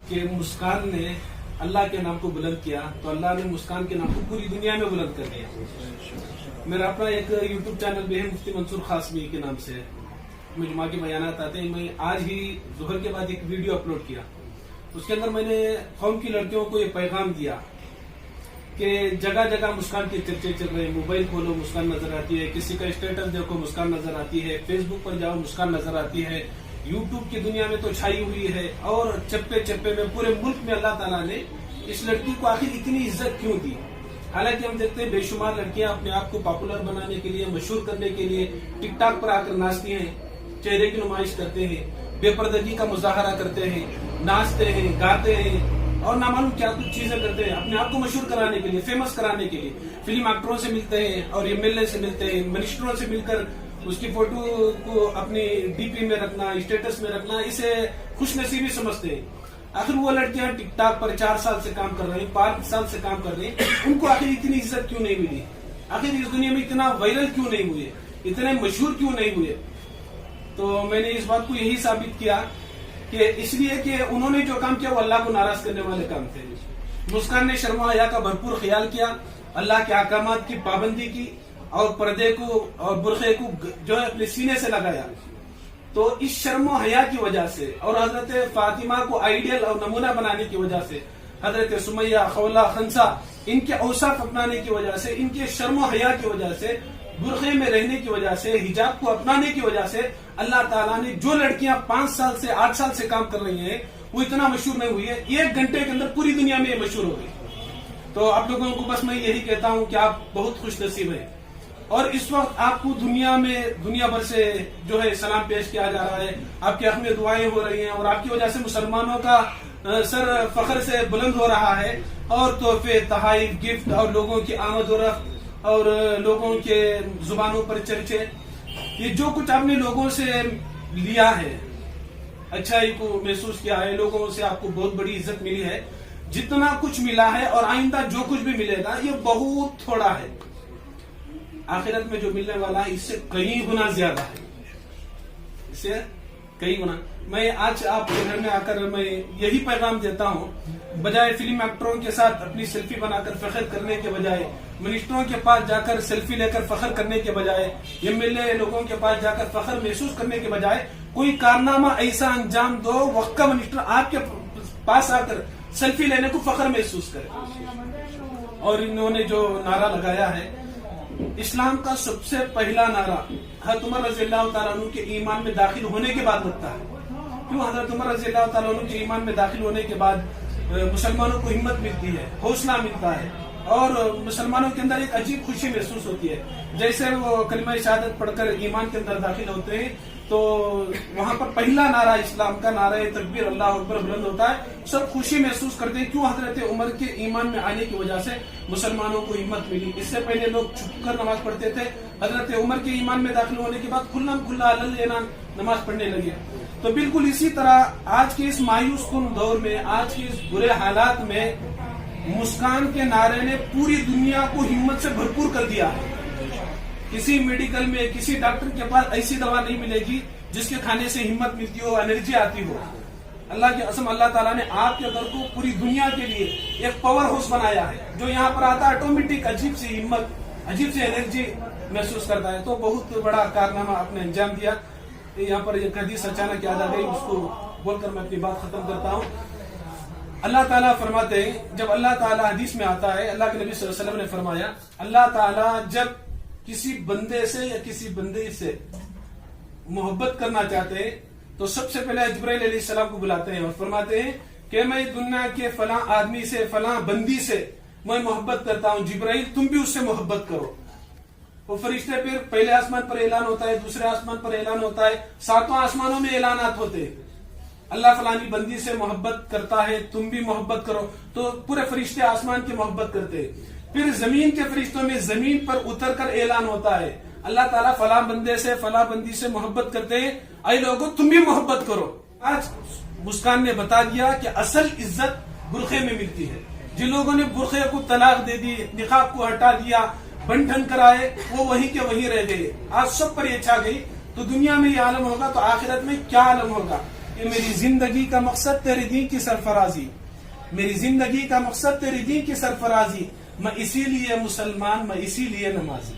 کہ مسکان نے اللہ کے نام کو بلند کیا تو اللہ نے مسکان کے نام کو پوری دنیا میں بلند کر دیا. میرا اپنا ایک یوٹیوب چینل بھی ہے مفتی منصور خاصمی کے نام سے، میں جمعہ کے بیانات آتے ہیں. میں آج ہی ظہر کے بعد ایک ویڈیو اپلوڈ کیا، اس کے اندر میں نے قوم کی لڑکیوں کو یہ پیغام دیا کہ جگہ جگہ مسکان کے چرچے چل رہے ہیں. موبائل کھولو مسکان نظر آتی ہے، کسی کا اسٹیٹس دیکھو مسکان نظر آتی ہے، فیس بک پر جاؤ مسکان نظر آتی ہے، یوٹیوب کی دنیا میں تو چھائی ہوئی ہے. اور چپے چپے میں پورے ملک میں اللہ تعالیٰ نے اس لڑکی کو آخر اتنی عزت کیوں دی؟ حالانکہ ہم دیکھتے ہیں بے شمار لڑکیاں اپنے آپ کو پاپولر بنانے کے لیے، مشہور کرنے کے لیے ٹک ٹاک پر آ کر ناچتی ہیں، چہرے کی نمائش کرتے ہیں، بے پردگی کا مظاہرہ کرتے ہیں، ناچتے ہیں، گاتے ہیں اور نہ معلوم کیا کچھ چیزیں کرتے ہیں اپنے آپ کو مشہور کرانے کے لیے، فیمس کرانے کے لیے. فلم ایکٹروں سے ملتے ہیں اور ایم ایل اے سے ملتے ہیں، منسٹروں سے مل کر اس کی فوٹو کو اپنی ڈی پی میں رکھنا، اسٹیٹس میں رکھنا، اسے خوش نصیبی سمجھتے ہیں. آخر وہ لڑکیاں ٹک ٹاک پر 4 سال سے کام کر رہی ہیں، 5 سال سے کام کر رہی ہیں، ان کو آخر اتنی عزت کیوں نہیں ملی؟ آخر اس دنیا میں اتنا وائرل کیوں نہیں ہوئے، اتنے مشہور کیوں نہیں ہوئے؟ تو میں نے اس بات کو یہی ثابت کیا کہ اس لیے کہ انہوں نے جو کام کیا وہ اللہ کو ناراض کرنے والے کام تھے. مسکان نے شرم و حیا کا بھرپور خیال کیا، اللہ کے احکامات کی پابندی کی اور پردے کو اور برقعے کو جو ہے اپنے سینے سے لگایا. تو اس شرم و حیا کی وجہ سے اور حضرت فاطمہ کو آئیڈیل اور نمونہ بنانے کی وجہ سے، حضرت سمیہ، خولہ، خنسا، ان کے اوصاف اپنانے کی وجہ سے، ان کے شرم و حیا کی وجہ سے، برقعے میں رہنے کی وجہ سے، حجاب کو اپنانے کی وجہ سے اللہ تعالیٰ نے جو لڑکیاں 5 سال سے 8 سال سے کام کر رہی ہیں وہ اتنا مشہور نہیں ہوئی ہے، 1 گھنٹے کے اندر پوری دنیا میں یہ مشہور ہو گئی. تو آپ لوگوں کو بس میں یہی کہتا ہوں کہ آپ بہت خوش نصیب ہیں اور اس وقت آپ کو دنیا بھر سے جو ہے سلام پیش کیا جا رہا ہے، آپ کے حق میں دعائیں ہو رہی ہیں اور آپ کی وجہ سے مسلمانوں کا سر فخر سے بلند ہو رہا ہے. اور تحفے، تحائف، گفٹ اور لوگوں کی آمد و رفت اور لوگوں کے زبانوں پر چرچے، یہ جو کچھ آپ نے لوگوں سے لیا ہے، اچھائی کو محسوس کیا ہے، لوگوں سے آپ کو بہت بڑی عزت ملی ہے. جتنا کچھ ملا ہے اور آئندہ جو کچھ بھی ملے گا یہ بہت تھوڑا ہے. آخرت میں جو ملنے والا ہے اس سے کئی گنا زیادہ ہے، اس سے کئی گنا. میں آج آپ کے گھر میں آ کر میں یہی پیغام دیتا ہوں، بجائے فلم ایکٹروں کے ساتھ اپنی سیلفی بنا کر فخر کرنے کے بجائے، منسٹروں کے پاس جا کر سیلفی لے کر فخر کرنے کے بجائے، ایم ایل اے لوگوں کے پاس جا کر فخر محسوس کرنے کے بجائے کوئی کارنامہ ایسا انجام دو وقت کا منسٹر آپ کے پاس آ کر سیلفی لینے کو فخر محسوس کرے. اور انہوں نے جو نعرہ لگایا ہے، اسلام کا سب سے پہلا نعرہ حضرت عمر رضی اللہ تعالیٰ عنہ کے ایمان میں داخل ہونے کے بعد لگتا ہے. کیوں؟ حضرت عمر رضی اللہ تعالیٰ عنہ کے ایمان میں داخل ہونے کے بعد مسلمانوں کو ہمت ملتی ہے، حوصلہ ملتا ہے اور مسلمانوں کے اندر ایک عجیب خوشی محسوس ہوتی ہے. جیسے وہ کلمہ شہادت پڑھ کر ایمان کے اندر داخل ہوتے ہیں تو وہاں پر پہلا نعرہ اسلام کا نعرہ تکبیر اللہ اکبر بلند ہوتا ہے، سب خوشی محسوس کرتے ہیں. کیوں؟ حضرت عمر کے ایمان میں آنے کی وجہ سے مسلمانوں کو ہمت ملی. اس سے پہلے لوگ چھپ کر نماز پڑھتے تھے، حضرت عمر کے ایمان میں داخل ہونے کے بعد کھلا کھلا نماز پڑھنے لگے. تو بالکل اسی طرح آج کے اس مایوس کن دور میں، آج کے اس برے حالات میں مسکان کے نعرے نے پوری دنیا کو ہمت سے بھرپور کر دیا ہے. کسی میڈیکل میں، کسی ڈاکٹر کے پاس ایسی دوا نہیں ملے گی جس کے کھانے سے ہمت ملتی ہو، انرجی آتی ہو. اللہ کی قسم، اللہ تعالیٰ نے آپ کے گھر کو پوری دنیا کے لیے ایک پاور ہاؤس بنایا ہے. جو یہاں پر آتا ہے آٹومیٹک عجیب سی ہمت، عجیب سی انرجی محسوس کرتا ہے. تو بہت بڑا کارنامہ آپ نے انجام دیا. یہاں پر ایک حدیث اچانک یاد آ گئی، اس کو بول کر میں اپنی بات ختم کرتا ہوں. اللہ تعالیٰ فرماتے ہیں، جب اللہ تعالیٰ حدیث میں آتا ہے، اللہ کے نبی صلی اللہ علیہ وسلم نے فرمایا، اللہ تعالیٰ جب کسی بندے سے یا کسی بندی سے محبت کرنا چاہتے ہیں تو سب سے پہلے جبرائیل علیہ السلام کو بلاتے ہیں اور فرماتے ہیں کہ میں دنیا کے فلاں آدمی سے، فلاں بندی سے میں محبت کرتا ہوں، جبرائیل تم بھی اس سے محبت کرو. وہ فرشتے پھر پہلے آسمان پر اعلان ہوتا ہے، دوسرے آسمان پر اعلان ہوتا ہے، 7 آسمانوں میں اعلانات ہوتے ہیں، اللہ فلانی بندی سے محبت کرتا ہے، تم بھی محبت کرو. تو پورے فرشتے آسمان کی محبت کرتے ہیں. پھر زمین کے فرشتوں میں زمین پر اتر کر اعلان ہوتا ہے، اللہ تعالیٰ فلاں بندے سے، فلاں بندی سے محبت کرتے ہیں، اے لوگوں تم بھی محبت کرو. آج مسکان نے بتا دیا کہ اصل عزت برقعے میں ملتی ہے. جن لوگوں نے برقعے کو طلاق دے دی، نقاب کو ہٹا دیا، بن ٹھن کرائے، وہ وہیں کے وہیں رہ گئے. آج سب پر یہ چھا گئی. تو دنیا میں یہ عالم ہوگا تو آخرت میں کیا عالم ہوگا. کہ میری زندگی کا مقصد تیرے دین کی سرفرازی، میری زندگی کا مقصد تیرے دین کی سرفرازی، میں اسی لیے مسلمان، میں اسی لیے نمازی.